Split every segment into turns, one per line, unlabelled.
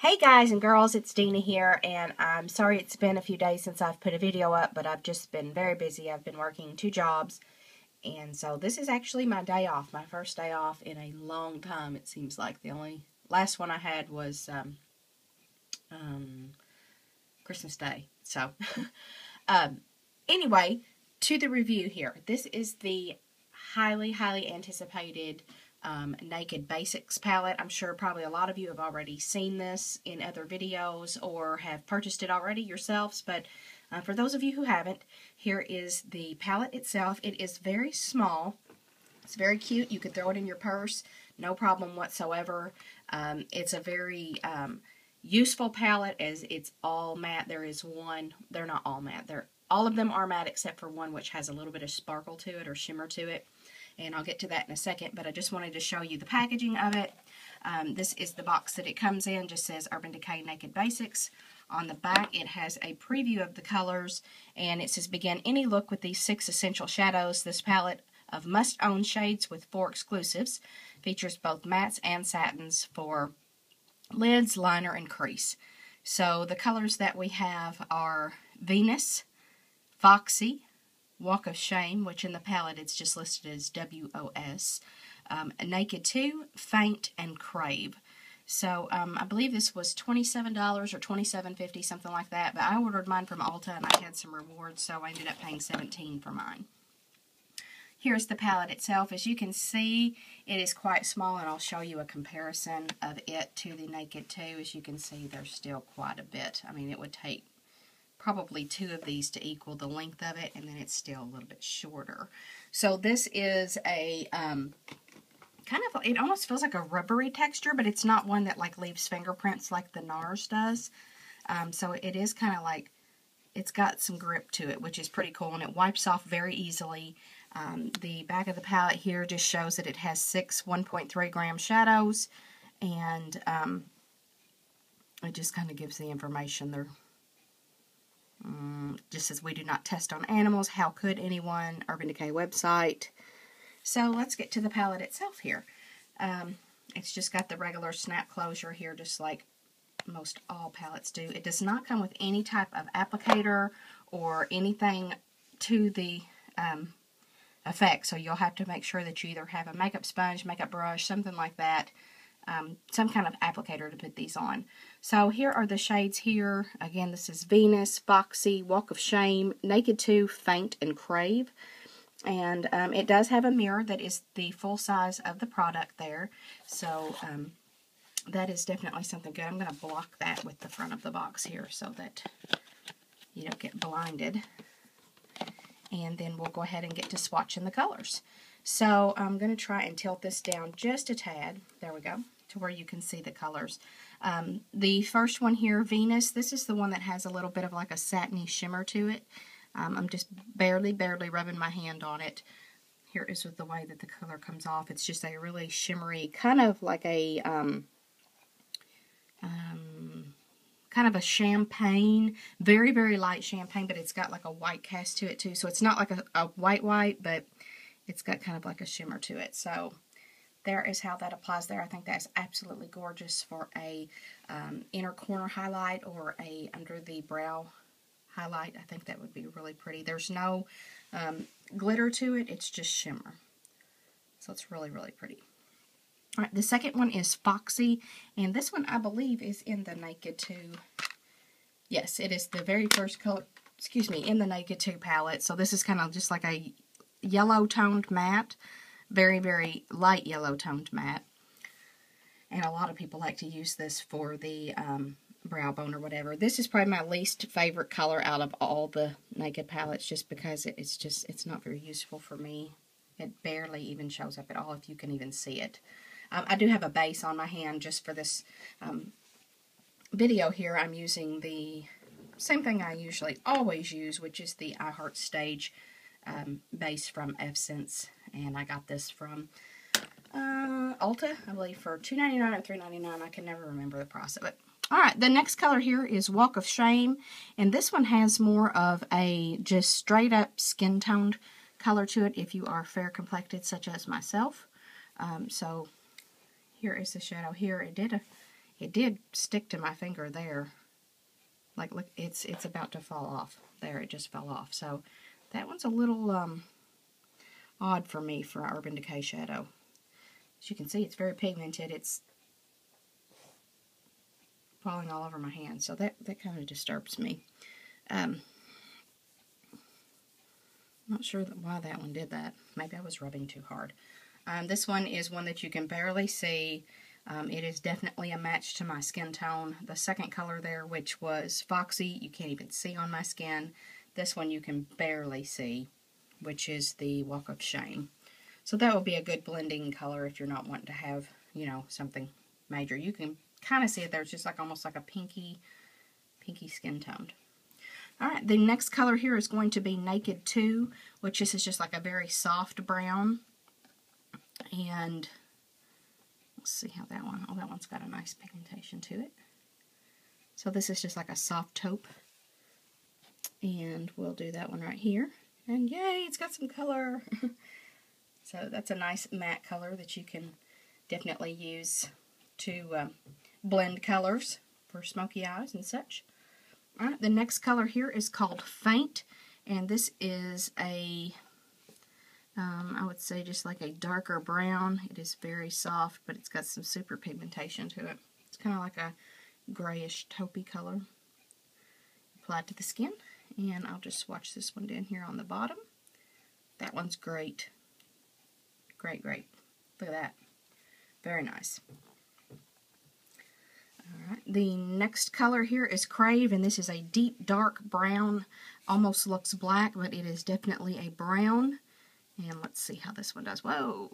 Hey guys and girls, it's Dina here, and I'm sorry it's been a few days since I've put a video up, but I've just been very busy. I've been working 2 jobs, and so this is actually my day off, my first day off in a long time. It seems like the only last one I had was Christmas Day. So, anyway, to the review here. This is the highly anticipated Naked Basics palette. I'm sure probably a lot of you have already seen this in other videos or have purchased it already yourselves, but for those of you who haven't, here is the palette itself. It is very small. It's very cute. You could throw it in your purse, no problem whatsoever. It's a very useful palette as it's all matte. There is one, they're not all matte. All of them are matte except for one which has a little bit of sparkle to it or shimmer to it. And I'll get to that in a second, but I just wanted to show you the packaging of it. This is the box that it comes in. Just says Urban Decay Naked Basics. On the back, it has a preview of the colors, and it says, begin any look with these 6 essential shadows. This palette of must-own shades with 4 exclusives features both mattes and satins for lids, liner, and crease. So the colors that we have are Venus, Foxy, Walk of Shame, which in the palette it's just listed as WOS, Naked 2, Faint, and Crave. So I believe this was $27 or $27.50, something like that, but I ordered mine from Ulta and I had some rewards, so I ended up paying $17 for mine. Here's the palette itself. As you can see, it is quite small, and I'll show you a comparison of it to the Naked 2. As you can see, there's still quite a bit. I mean, it would take probably 2 of these to equal the length of it, and then it's still a little bit shorter. So this is a kind of, it almost feels like a rubbery texture, but it's not one that like leaves fingerprints like the NARS does. So it is kind of like, it's got some grip to it, which is pretty cool, and it wipes off very easily. The back of the palette here just shows that it has 6 1.3 gram shadows, and it just kind of gives the information there. Just says, we do not test on animals. How could anyone? Urban Decay website. So let's get to the palette itself here. It's just got the regular snap closure here, just like most all palettes do. It does not come with any type of applicator or anything to the effect, so you'll have to make sure that you either have a makeup sponge, makeup brush, something like that, some kind of applicator to put these on. So here are the shades here. Again, this is Venus, Foxy, Walk of Shame, Naked 2, Faint, and Crave. And it does have a mirror that is the full size of the product there. So that is definitely something good. I'm going to block that with the front of the box here so that you don't get blinded. And then we'll go ahead and get to swatching the colors. So I'm going to try and tilt this down just a tad. There we go, to where you can see the colors. The first one here, Venus, this is the one that has a little bit of like a satiny shimmer to it. I'm just barely rubbing my hand on it. Here is with the way that the color comes off. It's just a really shimmery, kind of like a kind of a champagne, very light champagne, but it's got like a white cast to it too. So it's not like a white, but it's got kind of like a shimmer to it. So there is how that applies there. I think that's absolutely gorgeous for a inner corner highlight or a under the brow highlight. I think that would be really pretty. There's no glitter to it. It's just shimmer. So it's really pretty. All right, the second one is Foxy, and this one I believe is in the Naked 2. Yes, it is the very first color, in the Naked 2 palette. So this is kind of just like a yellow toned matte, very light yellow toned matte. And a lot of people like to use this for the brow bone or whatever. This is probably my least favorite color out of all the Naked palettes, just because it's not very useful for me. It barely even shows up at all, if you can even see it. I do have a base on my hand just for this video here. I'm using the same thing I usually always use, which is the I Heart Stage base from Essence, and I got this from Ulta, I believe, for $2.99 or $3.99. I can never remember the price of it. Alright, the next color here is Walk of Shame, and this one has more of a just straight up skin toned color to it if you are fair complected, such as myself. So here is the shadow here. It It did stick to my finger there. Like, look, it's about to fall off. There, it just fell off. So that one's a little odd for me for an Urban Decay shadow. As you can see, it's very pigmented. It's falling all over my hand, so that kind of disturbs me. Not sure why that one did that. Maybe I was rubbing too hard. This one is one that you can barely see. It is definitely a match to my skin tone. The second color there, which was Foxy, you can't even see on my skin. This one you can barely see, which is the Walk of Shame. So that would be a good blending color if you're not wanting to have, you know, something major. You can kind of see it there. It's just like almost like a pinky skin toned. Alright, the next color here is going to be Naked 2, which this is just like a very soft brown. And let's see how that one, oh, that one's got a nice pigmentation to it. So this is just like a soft taupe. And we'll do that one right here. And yay, it's got some color. So that's a nice matte color that you can definitely use to blend colors for smoky eyes and such. Alright, the next color here is called Faint, and this is a, I would say just like a darker brown. It is very soft, but it's got some super pigmentation to it. It's kind of like a grayish taupey color. Applied to the skin, and I'll just swatch this one down here on the bottom. That one's great. Great, great. Look at that. Very nice. Alright, the next color here is Crave, and this is a deep dark brown. Almost looks black, but it is definitely a brown. And let's see how this one does. Whoa!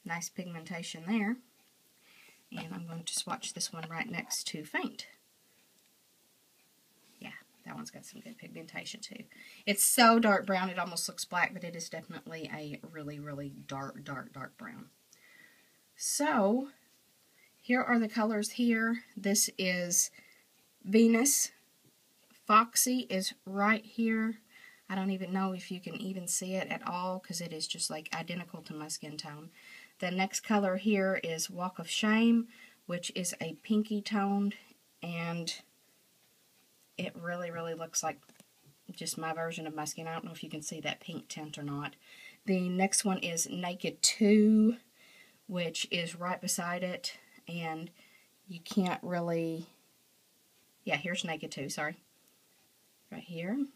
Nice pigmentation there. And I'm going to swatch this one right next to Faint. Yeah, that one's got some good pigmentation too. It's so dark brown it almost looks black, but it is definitely a really, really dark brown. So here are the colors here. This is Venus. Foxy is right here. I don't even know if you can even see it at all because it is just like identical to my skin tone. The next color here is Walk of Shame, which is a pinky toned, and it really, really looks like just my version of my skin. I don't know if you can see that pink tint or not. The next one is Naked 2, which is right beside it. And you can't really, yeah, here's Naked 2, sorry. Right here.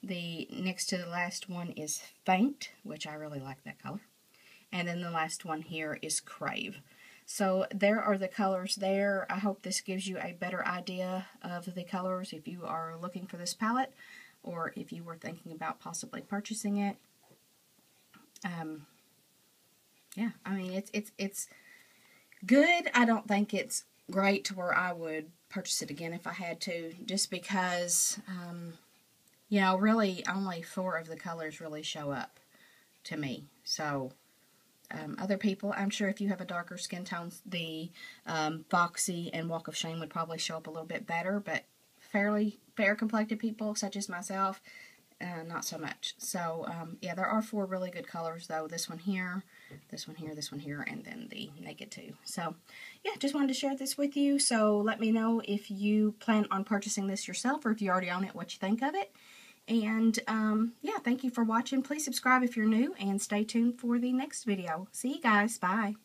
The next to the last one is Faint, which I really like that color. And then the last one here is Crave. So there are the colors there. I hope this gives you a better idea of the colors if you are looking for this palette, or if you were thinking about possibly purchasing it. Yeah, I mean, it's good. I don't think it's great to where I would purchase it again if I had to, just because, you know, really only 4 of the colors really show up to me. So, other people, I'm sure if you have a darker skin tone, the Foxy and Walk of Shame would probably show up a little bit better, but fairly fair complected people, such as myself, not so much. So, yeah, there are 4 really good colors, though. This one here, this one here, this one here, and then the Naked 2. So, yeah, just wanted to share this with you. So, let me know if you plan on purchasing this yourself, or if you already own it, what you think of it. And, yeah, thank you for watching. Please subscribe if you're new, and stay tuned for the next video. See you guys. Bye.